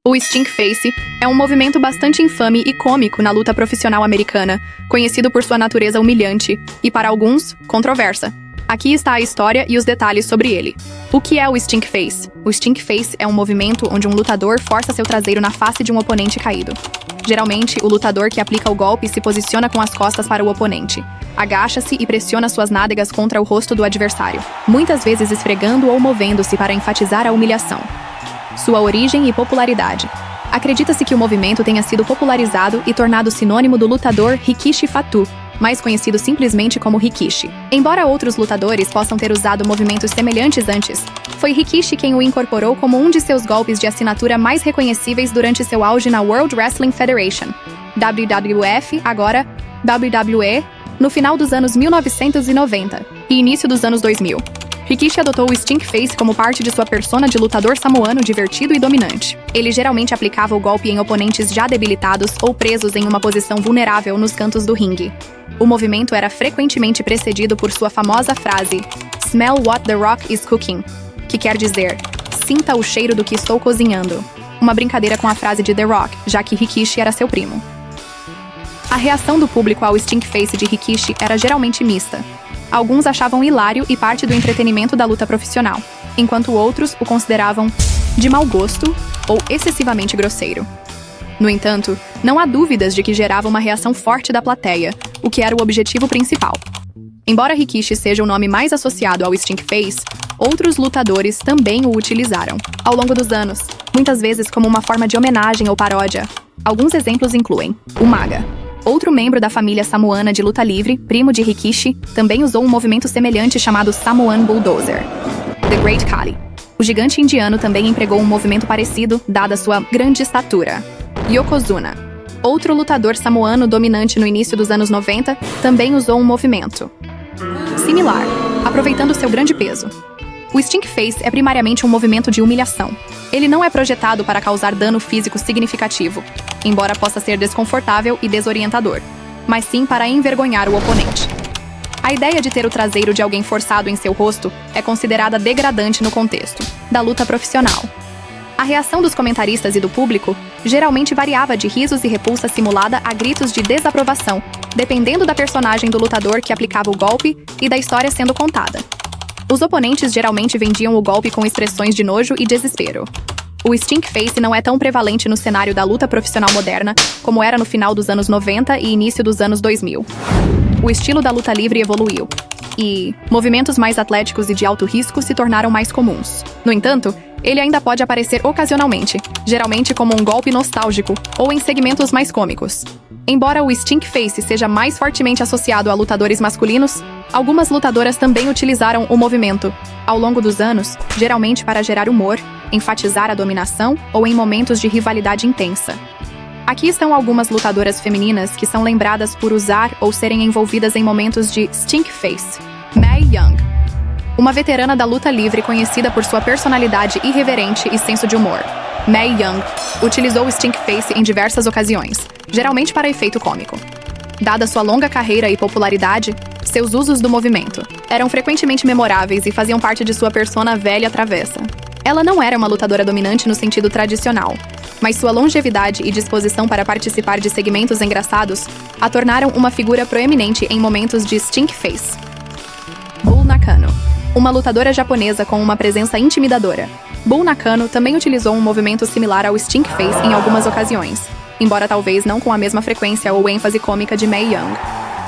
O stink face é um movimento bastante infame e cômico na luta profissional americana, conhecido por sua natureza humilhante e, para alguns, controversa. Aqui está a história e os detalhes sobre ele. O que é o stink face? O stink face é um movimento onde um lutador força seu traseiro na face de um oponente caído. Geralmente, o lutador que aplica o golpe se posiciona com as costas para o oponente, agacha-se e pressiona suas nádegas contra o rosto do adversário, muitas vezes esfregando ou movendo-se para enfatizar a humilhação. Sua origem e popularidade. Acredita-se que o movimento tenha sido popularizado e tornado sinônimo do lutador Rikishi Fatu, mais conhecido simplesmente como Rikishi. Embora outros lutadores possam ter usado movimentos semelhantes antes, foi Rikishi quem o incorporou como um de seus golpes de assinatura mais reconhecíveis durante seu auge na World Wrestling Federation, WWF, agora WWE, no final dos anos 1990 e início dos anos 2000. Rikishi adotou o stink face como parte de sua persona de lutador samoano divertido e dominante. Ele geralmente aplicava o golpe em oponentes já debilitados ou presos em uma posição vulnerável nos cantos do ringue. O movimento era frequentemente precedido por sua famosa frase "Smell what the Rock is cooking", que quer dizer "Sinta o cheiro do que estou cozinhando", uma brincadeira com a frase de The Rock, já que Rikishi era seu primo. A reação do público ao stink face de Rikishi era geralmente mista. Alguns achavam hilário e parte do entretenimento da luta profissional, enquanto outros o consideravam de mau gosto ou excessivamente grosseiro. No entanto, não há dúvidas de que gerava uma reação forte da plateia, o que era o objetivo principal. Embora Rikishi seja o nome mais associado ao stink face, outros lutadores também o utilizaram, ao longo dos anos, muitas vezes como uma forma de homenagem ou paródia. Alguns exemplos incluem o Maga. Outro membro da família samoana de luta livre, primo de Rikishi, também usou um movimento semelhante chamado Samoan Bulldozer. The Great Khali. O gigante indiano também empregou um movimento parecido, dada sua grande estatura. Yokozuna. Outro lutador samoano dominante no início dos anos 90, também usou um movimento similar, aproveitando seu grande peso. O stink face é primariamente um movimento de humilhação. Ele não é projetado para causar dano físico significativo, embora possa ser desconfortável e desorientador, mas sim para envergonhar o oponente. A ideia de ter o traseiro de alguém forçado em seu rosto é considerada degradante no contexto da luta profissional. A reação dos comentaristas e do público geralmente variava de risos e repulsa simulada a gritos de desaprovação, dependendo da personagem do lutador que aplicava o golpe e da história sendo contada. Os oponentes geralmente vendiam o golpe com expressões de nojo e desespero. O stink face não é tão prevalente no cenário da luta profissional moderna como era no final dos anos 90 e início dos anos 2000. O estilo da luta livre evoluiu, e movimentos mais atléticos e de alto risco se tornaram mais comuns. No entanto, ele ainda pode aparecer ocasionalmente, geralmente como um golpe nostálgico ou em segmentos mais cômicos. Embora o stink face seja mais fortemente associado a lutadores masculinos, algumas lutadoras também utilizaram o movimento, ao longo dos anos, geralmente para gerar humor, enfatizar a dominação ou em momentos de rivalidade intensa. Aqui estão algumas lutadoras femininas que são lembradas por usar ou serem envolvidas em momentos de stink face. Mae Young. Uma veterana da luta livre conhecida por sua personalidade irreverente e senso de humor. Mae Young utilizou o stink face em diversas ocasiões, geralmente para efeito cômico. Dada sua longa carreira e popularidade, seus usos do movimento eram frequentemente memoráveis e faziam parte de sua persona velha travessa. Ela não era uma lutadora dominante no sentido tradicional, mas sua longevidade e disposição para participar de segmentos engraçados a tornaram uma figura proeminente em momentos de stink face. Bull Nakano. Uma lutadora japonesa com uma presença intimidadora. Bull Nakano também utilizou um movimento similar ao stink face em algumas ocasiões, embora talvez não com a mesma frequência ou ênfase cômica de Mae Young.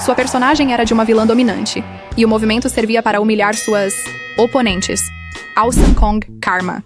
Sua personagem era de uma vilã dominante, e o movimento servia para humilhar suas oponentes. Awesome Kong Karma.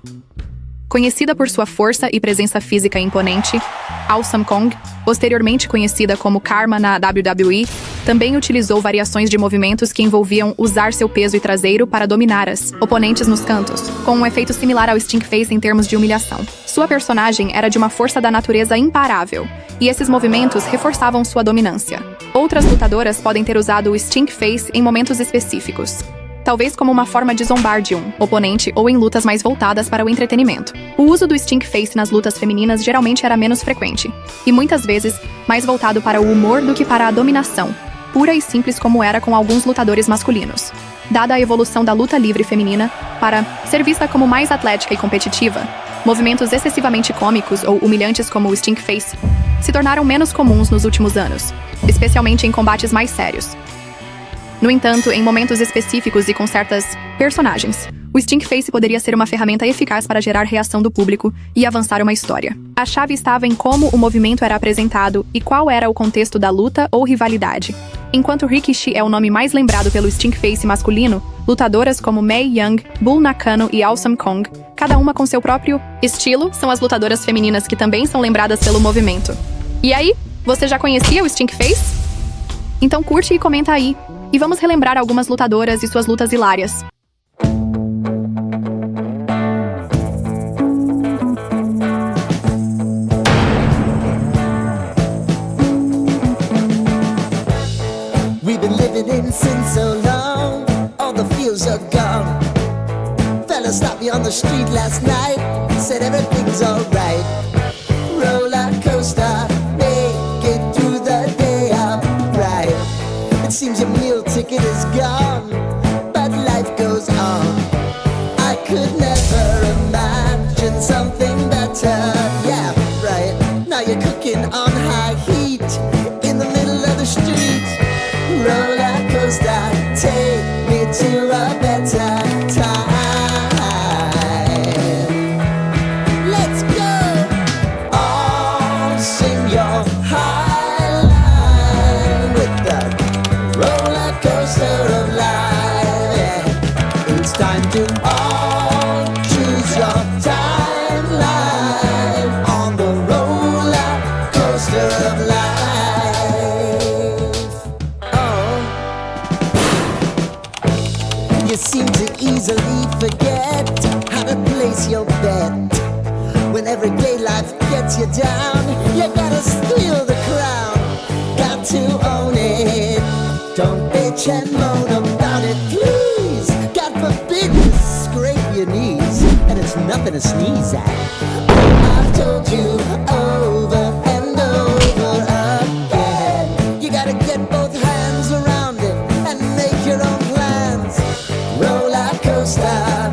Conhecida por sua força e presença física imponente, Awesome Kong, posteriormente conhecida como Karma na WWE, também utilizou variações de movimentos que envolviam usar seu peso e traseiro para dominar as oponentes nos cantos, com um efeito similar ao stink face em termos de humilhação. Sua personagem era de uma força da natureza imparável, e esses movimentos reforçavam sua dominância. Outras lutadoras podem ter usado o stink face em momentos específicos, talvez como uma forma de zombar de um oponente ou em lutas mais voltadas para o entretenimento. O uso do stink face nas lutas femininas geralmente era menos frequente, e muitas vezes mais voltado para o humor do que para a dominação, pura e simples como era com alguns lutadores masculinos. dada a evolução da luta livre feminina para ser vista como mais atlética e competitiva, movimentos excessivamente cômicos ou humilhantes como o stink face se tornaram menos comuns nos últimos anos, especialmente em combates mais sérios. No entanto, em momentos específicos e com certas personagens, o stink face poderia ser uma ferramenta eficaz para gerar reação do público e avançar uma história. A chave estava em como o movimento era apresentado e qual era o contexto da luta ou rivalidade. Enquanto Rikishi é o nome mais lembrado pelo stink face masculino, lutadoras como Mae Young, Bull Nakano e Awesome Kong, cada uma com seu próprio estilo, são as lutadoras femininas que também são lembradas pelo movimento. E aí, você já conhecia o stink face? Então curte e comenta aí, e vamos relembrar algumas lutadoras e suas lutas hilárias. We've been living in sin so long, all the feels are gone. Fella stopped me on the street last night, said everything's alright. Roller coaster, make it through the day upright. It seems your meal ticket is gone, but life goes on. I could never imagine something better. Yeah, right. Now you're cooking on high heat in the middle of the street. Roller coaster, take me to a better time. Let's go! All sing your high line with the roller coaster of life. Yeah. It's time to all choose your timeline on the roller coaster of life. You seem to easily forget how to place your bet. When everyday life gets you down, you gotta steal the crown. Got to own it. Don't bitch and moan about it, please. God forbid you scrape your knees, and it's nothing to sneeze at. I've told you over and over again, you gotta get both hands around it and make your own plans. Roller coaster,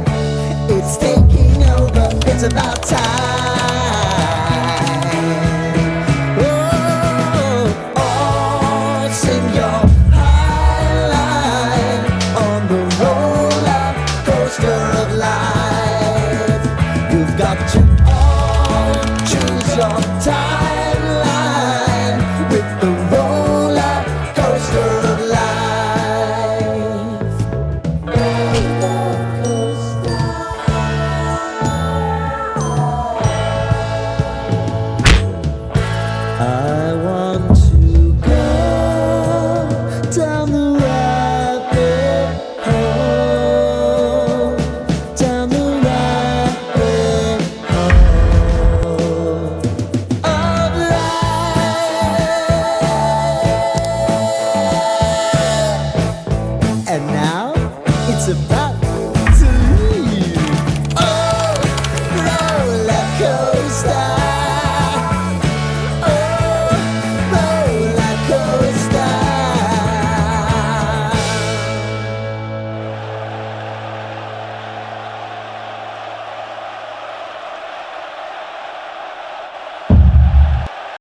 it's taking over, it's about time. Oh, oh, sing your high line on the roller coaster of life. You've got to all choose your timeline with the roller coaster of life. I want to go down the rabbit hole, down the rabbit hole of life. And now it's about